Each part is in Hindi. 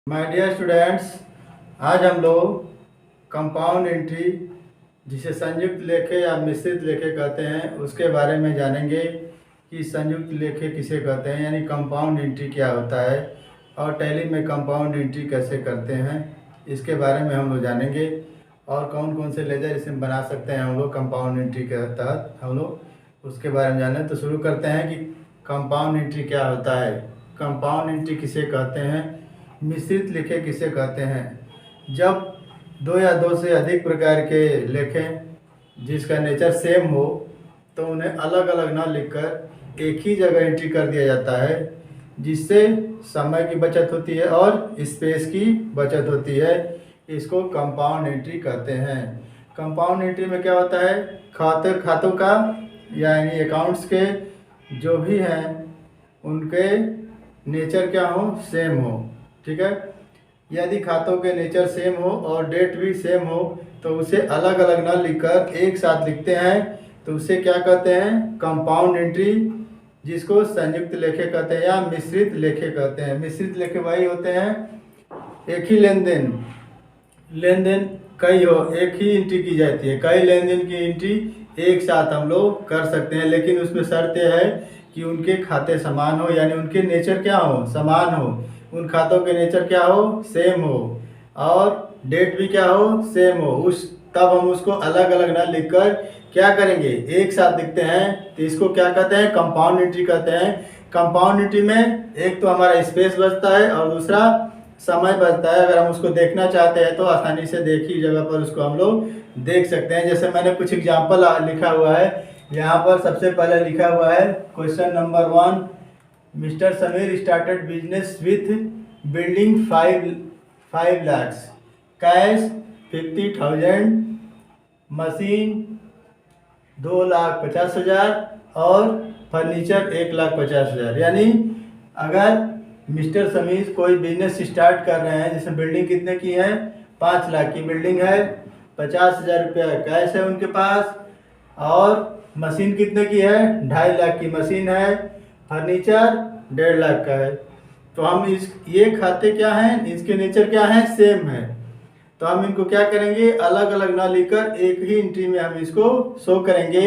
माय डियर स्टूडेंट्स, आज हम लोग कंपाउंड एंट्री जिसे संयुक्त लेखे या मिश्रित लेखे कहते हैं उसके बारे में जानेंगे कि संयुक्त लेखे किसे कहते हैं, यानी कंपाउंड एंट्री क्या होता है और टैली में कंपाउंड एंट्री कैसे करते हैं इसके बारे में हम लोग जानेंगे। और कौन कौन से लेजर इसमें बना सकते हैं हम लोग कंपाउंड एंट्री के तहत हम लोग उसके बारे में जानें। तो शुरू करते हैं कि कंपाउंड एंट्री क्या होता है, कंपाउंड एंट्री किसे कहते हैं, मिश्रित लेखे किसे कहते हैं। जब दो या दो से अधिक प्रकार के लेखे जिसका नेचर सेम हो तो उन्हें अलग अलग ना लिखकर एक ही जगह एंट्री कर दिया जाता है, जिससे समय की बचत होती है और स्पेस की बचत होती है। इसको कंपाउंड एंट्री कहते हैं। कंपाउंड एंट्री में क्या होता है, खातों का यानी अकाउंट्स के जो भी हैं उनके नेचर क्या हो, सेम हो। ठीक है, यदि खातों के नेचर सेम हो और डेट भी सेम हो तो उसे अलग अलग ना लिखकर एक साथ लिखते हैं तो उसे क्या कहते हैं, कंपाउंड एंट्री, जिसको संयुक्त लेखे कहते हैं या मिश्रित लेखे कहते हैं। मिश्रित लेखे वही होते हैं एक ही लेन देन कई हो, एक ही एंट्री की जाती है, कई लेन देन की एंट्री एक साथ हम लोग कर सकते हैं, लेकिन उसमें शर्त यह है कि उनके खाते समान हो, यानी उनके नेचर क्या हो, समान हो, उन खातों के नेचर क्या हो, सेम हो, और डेट भी क्या हो, सेम हो। तब हम उसको अलग अलग ना लिखकर क्या करेंगे, एक साथ लिखते हैं तो इसको क्या कहते हैं, कंपाउंड एंट्री कहते हैं। कंपाउंड एंट्री में एक तो हमारा स्पेस बचता है और दूसरा समय बचता है। अगर हम उसको देखना चाहते हैं तो आसानी से देखी जगह पर उसको हम लोग देख सकते हैं। जैसे मैंने कुछ एग्जाम्पल लिखा हुआ है यहाँ पर। सबसे पहले लिखा हुआ है question number 1, mister Sameer started business with building 5 lakhs, cash 50,000, machine 2,50,000 और फर्नीचर 1,50,000। यानी अगर मिस्टर समीर कोई बिजनेस स्टार्ट कर रहे हैं जिसमें बिल्डिंग कितने की है, 5 लाख की बिल्डिंग है, 50,000 रुपया कैश है उनके पास, और मशीन कितने की है, 2.5 लाख की मशीन है, फर्नीचर 1.5 लाख का है। तो हम ये खाते क्या हैं, इसके नेचर क्या है, सेम है। तो हम इनको क्या करेंगे, अलग अलग ना लिखकर एक ही एंट्री में हम इसको शो करेंगे,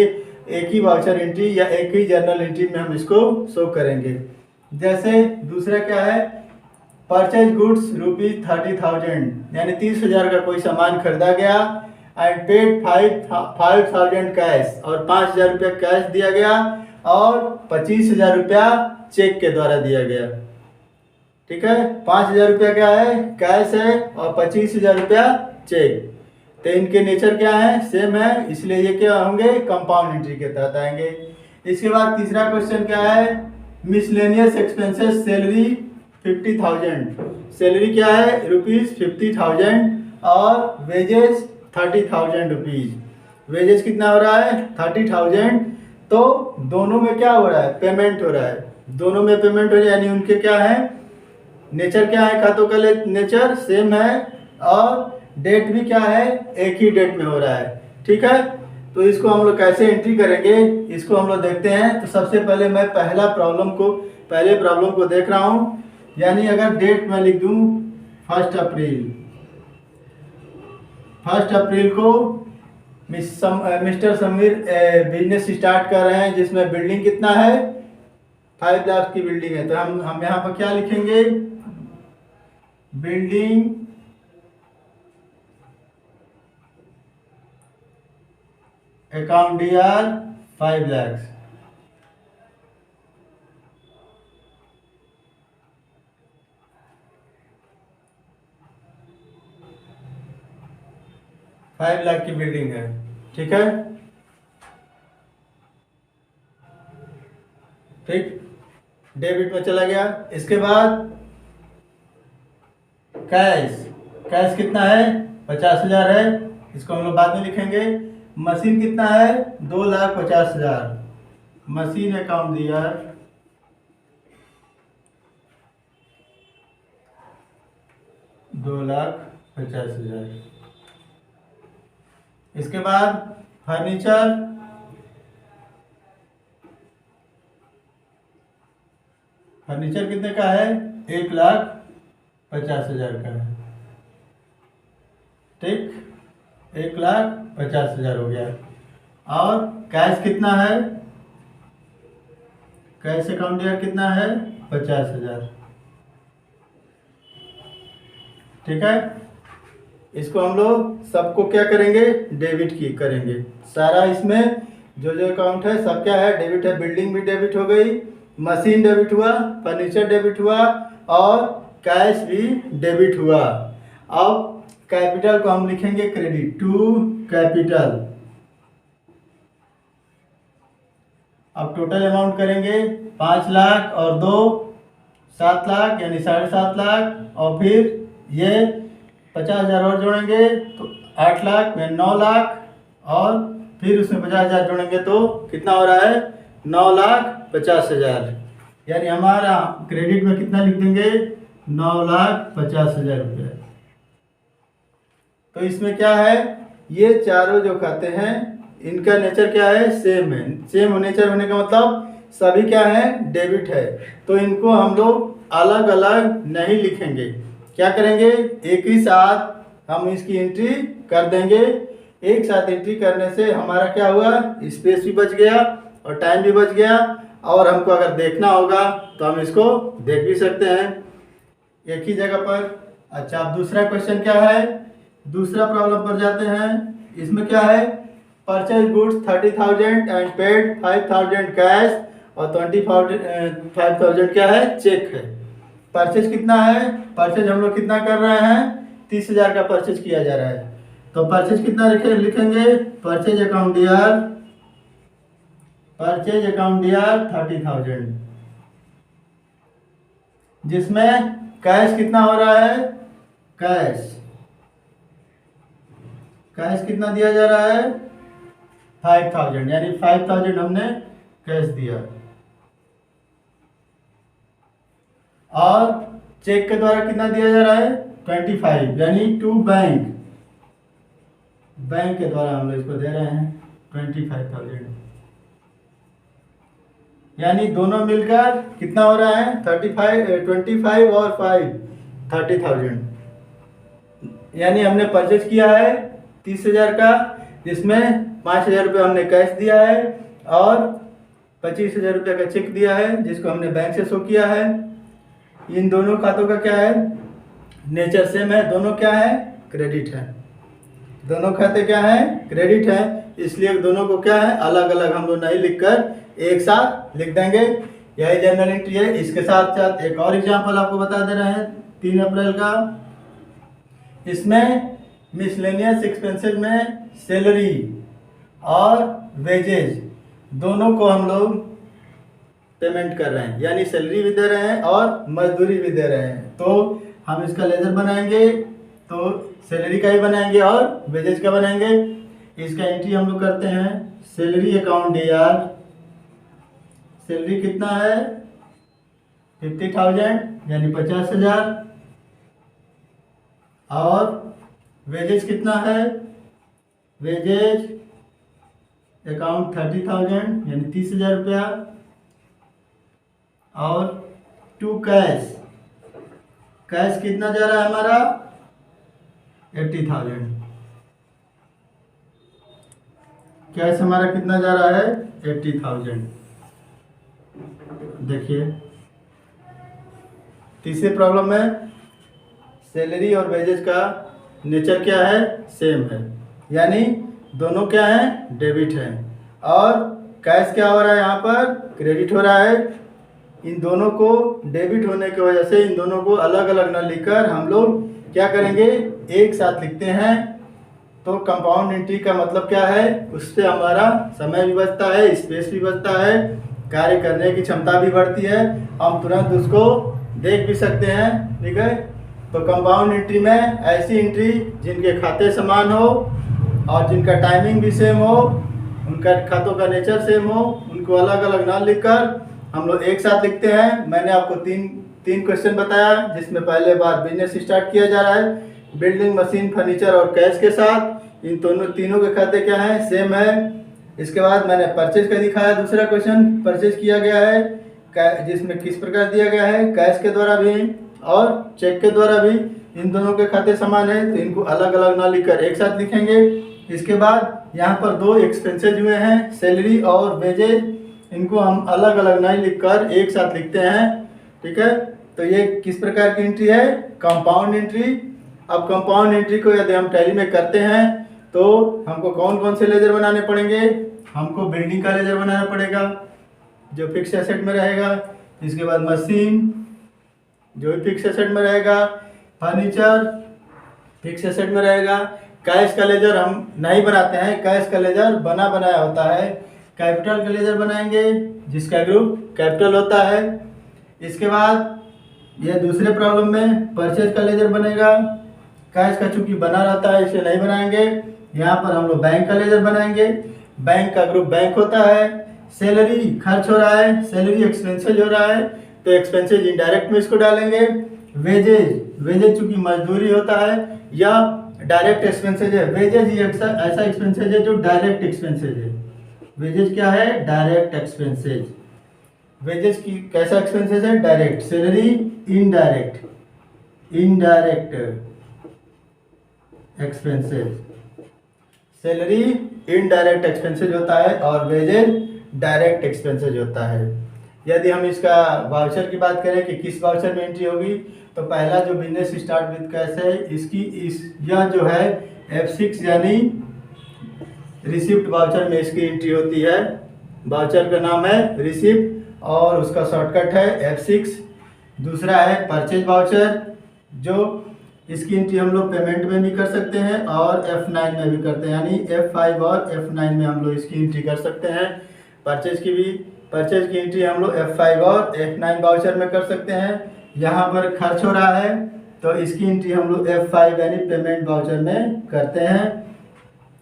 एक ही वाउचर एंट्री या एक ही जर्नल एंट्री में हम इसको शो करेंगे। जैसे दूसरा क्या है, परचेज गुड्स ₹30,000, यानी 30,000 का कोई सामान खरीदा गया, एंड पेड 5,000 कैश, और 5,000 रुपया कैश दिया गया और 25,000 रुपया चेक के द्वारा दिया गया। ठीक है, 5,000 रुपया क्या है, कैश है, और 25,000 रुपया चेक। तो इनके नेचर क्या है, सेम है, इसलिए ये क्या होंगे, कंपाउंड एंट्री के तहत आएंगे। इसके बाद तीसरा क्वेश्चन क्या है, मिसलेनियस एक्सपेंसेस सैलरी 50,000, सैलरी क्या है ₹50,000 और वेजेस 30,000 रुपीज। वेजेस कितना हो रहा है, 30,000। तो दोनों में क्या हो रहा है, पेमेंट हो रहा है, दोनों में पेमेंट हो रहा है, यानी उनके क्या है, नेचर क्या है, खातों का नेचर सेम है, और डेट भी क्या है, एक ही डेट में हो रहा है। ठीक है, तो इसको हम लोग कैसे एंट्री करेंगे, इसको हम लोग देखते हैं। तो सबसे पहले मैं पहले प्रॉब्लम को देख रहा हूँ। यानी अगर डेट में लिख दूँ 1 अप्रैल को मिस्टर समीर बिजनेस स्टार्ट कर रहे हैं जिसमें बिल्डिंग कितना है, 5 लाख की बिल्डिंग है। तो हम यहाँ पर क्या लिखेंगे, building account DR 5 lakh. 5 lakh की बिल्डिंग है। ठीक है, ठीक, डेबिट में चला गया। इसके बाद कैश कितना है, 50,000 है, इसको हम लोग बाद में लिखेंगे। मशीन कितना है, 2,50,000, मशीन अकाउंट दिया 2,50,000। इसके बाद फर्नीचर कितने का है, 1,50,000 50,000 का है। ठीक, 1,50,000 हो गया। और कैश कितना है, कैश अकाउंट यार कितना है, 50,000। ठीक है, इसको हम लोग सबको क्या करेंगे, डेबिट की करेंगे। सारा इसमें जो जो अकाउंट है सब क्या है, डेबिट है। बिल्डिंग भी डेबिट हो गई, मशीन डेबिट हुआ, फर्नीचर डेबिट हुआ और कैश भी डेबिट हुआ। अब कैपिटल को हम लिखेंगे क्रेडिट टू कैपिटल। अब टोटल अमाउंट करेंगे 5 लाख और 2 7 लाख यानी 7.5 लाख, और फिर ये 50,000 और जोड़ेंगे तो 8 लाख में 9 लाख, और फिर उसमें 50,000 जोड़ेंगे तो कितना हो रहा है, 9,50,000। यानी हमारा क्रेडिट में कितना लिख देंगे, 9,50,000 रुपये। तो इसमें क्या है, ये चारों जो खाते हैं इनका नेचर क्या है, सेम है। सेम नेचर होने का मतलब सभी क्या है, डेबिट है। तो इनको हम लोग अलग अलग नहीं लिखेंगे, क्या करेंगे, एक ही साथ हम इसकी एंट्री कर देंगे। एक साथ एंट्री करने से हमारा क्या हुआ, स्पेस भी बच गया और टाइम भी बच गया, और हमको अगर देखना होगा तो हम इसको देख भी सकते हैं एक ही जगह पर। अच्छा, अब दूसरा क्वेश्चन क्या है, दूसरा प्रॉब्लम पर जाते हैं। इसमें क्या है, purchase goods 30,000 and paid 5,000 cash और 25,000 क्या है, चेक है। परचेज कितना है, परचेज हम लोग कितना कर रहे हैं, 30,000 का परचेज किया जा रहा है। तो परचेज कितना लिखेंगे, purchase account year, purchase account year 30,000, जिसमें कैश कितना हो रहा है, कैश कितना दिया जा रहा है, 5,000, यानी 5,000 हमने कैश दिया। और चेक के द्वारा कितना दिया जा रहा है, 25, यानी टू बैंक के द्वारा हम लोग इसको दे रहे हैं 25,000। यानी दोनों मिलकर कितना हो रहा है, 25 और 5 30,000। यानी हमने परचेज किया है 30,000 का, जिसमें 5,000 रुपये हमने कैश दिया है और 25,000 रुपये का चेक दिया है, जिसको हमने बैंक से शो किया है। इन दोनों खातों का क्या है, नेचर सेम है, दोनों क्या है, क्रेडिट है। दोनों खाते क्या है, क्रेडिट है, इसलिए दोनों को क्या है, अलग अलग हम लोग नहीं लिखकर एक साथ लिख देंगे। यही जनरल एंट्री है। इसके साथ साथ एक और एग्जांपल आपको बता दे रहे हैं 3 अप्रैल का। इसमें मिसलेनियस एक्सपेंसेस में सैलरी और वेजेज दोनों को हम लोग पेमेंट कर रहे हैं, यानी सैलरी भी दे रहे हैं और मजदूरी भी दे रहे हैं। तो हम इसका लेजर बनाएंगे तो सैलरी का ही बनाएंगे और वेजेज का बनाएंगे। इसका एंट्री हम लोग करते हैं सैलरी अकाउंट ईयर। सैलरी कितना है, 50,000 यानी 50,000, और वेजेज कितना है, वेजेज अकाउंट 30,000 यानी 30,000 रुपया, और टू कैश कितना जा रहा है हमारा, 80,000। कैश हमारा कितना जा रहा है, 80,000। देखिए तीसरे प्रॉब्लम में सैलरी और वेजेज का नेचर क्या है, सेम है, यानी दोनों क्या है, डेबिट है, और कैश क्या हो रहा है, यहाँ पर क्रेडिट हो रहा है। इन दोनों को डेबिट होने की वजह से इन दोनों को अलग अलग न लिखकर हम लोग क्या करेंगे, एक साथ लिखते हैं। तो कंपाउंड एंट्री का मतलब क्या है, उससे हमारा समय भी बचता है, स्पेस भी बचता है, कार्य करने की क्षमता भी बढ़ती है, हम तुरंत उसको देख भी सकते हैं। ठीक है, तो कंपाउंड एंट्री में ऐसी एंट्री जिनके खाते समान हो और जिनका टाइमिंग भी सेम हो, उनका खातों का नेचर सेम हो, उनको अलग अलग ना लिखकर हम लोग एक साथ लिखते हैं। मैंने आपको तीन क्वेश्चन बताया, जिसमें पहले बार बिजनेस स्टार्ट किया जा रहा है बिल्डिंग, मशीन, फर्नीचर और कैश के साथ। इन तीनों के खाते क्या हैं, सेम है। इसके बाद मैंने परचेज का दिखाया, दूसरा क्वेश्चन परचेज किया गया है जिसमें किस प्रकार दिया गया है, कैश के द्वारा भी और चेक के द्वारा भी इन दोनों के खाते समान है, तो इनको अलग अलग ना लिखकर एक साथ लिखेंगे। इसके बाद यहाँ पर दो एक्सपेंसेज हुए हैं, सैलरी और वेजेज, इनको हम अलग अलग नहीं लिखकर एक साथ लिखते हैं। ठीक है, तो ये किस प्रकार की एंट्री है? Compound entry. अब कंपाउंड एंट्री को यदि हम टैली में करते हैं तो हमको कौन कौन से लेजर बनाने पड़ेंगे? हमको बिल्डिंग का लेजर बनाना पड़ेगा जो फिक्स एसेट में रहेगा। इसके बाद मशीन जो फिक्स एसेट में रहेगा, फर्नीचर फिक्स एसेट में रहेगा। कैश का लेजर हम नहीं बनाते हैं, कैश का लेजर बना बनाया होता है। कैपिटल का लेजर बनाएंगे जिसका ग्रुप कैपिटल होता है। इसके बाद यह दूसरे प्रॉब्लम में परचेज का लेजर बनेगा। कैश का चूंकि बना रहता है इसे नहीं बनाएंगे। यहाँ पर हम लोग बैंक का लेजर बनाएंगे, बैंक का ग्रुप बैंक होता है। सैलरी खर्च हो रहा है, सैलरी एक्सपेंसेज हो रहा है, तो एक्सपेंसेज इनडायरेक्ट में इसको डालेंगे। वेजेज चूंकि मजदूरी होता है या डायरेक्ट एक्सपेंसेज है। वेजेज ही ऐसा एक्सपेंसेज है जो डायरेक्ट एक्सपेंसेज है। वेजेज क्या है? Direct expenses. वेजेज की कैसा एक्सपेंसेज है? Direct. Salary indirect expenses. Salary indirect expenses होता है और वेजेज डायरेक्ट एक्सपेंसेज होता है। यदि हम इसका वाउचर की बात करें कि किस वाउचर में एंट्री होगी, तो पहला जो बिजनेस स्टार्ट विद कैश है, यह जो है F6 यानी रिसिप्ट वाउचर में इसकी एंट्री होती है। वाउचर का नाम है रिसिप्ट और उसका शॉर्टकट है F6। दूसरा है परचेज वाउचर, जो इसकी एंट्री हम लोग पेमेंट में भी कर सकते हैं और F9 में भी करते हैं, यानी F5 और F9 में हम लोग इसकी एंट्री कर सकते हैं। परचेज की एंट्री हम लोग F5 और F9 वाउचर में कर सकते हैं। यहाँ पर खर्च हो रहा है तो इसकी एंट्री हम लोग F5 यानी पेमेंट वाउचर में करते हैं।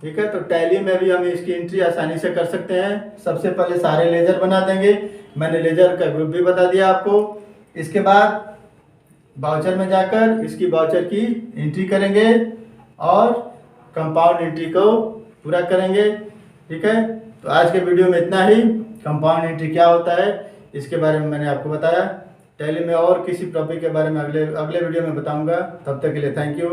ठीक है, तो टैली में भी हम इसकी एंट्री आसानी से कर सकते हैं। सबसे पहले सारे लेजर बना देंगे, मैंने लेजर का ग्रुप भी बता दिया आपको। इसके बाद वाउचर में जाकर इसकी वाउचर की एंट्री करेंगे और कंपाउंड एंट्री को पूरा करेंगे। ठीक है, तो आज के वीडियो में इतना ही। कंपाउंड एंट्री क्या होता है इसके बारे में मैंने आपको बताया। टैली में और किसी टॉपिक के बारे में अगले वीडियो में बताऊंगा। तब तक के लिए थैंक यू।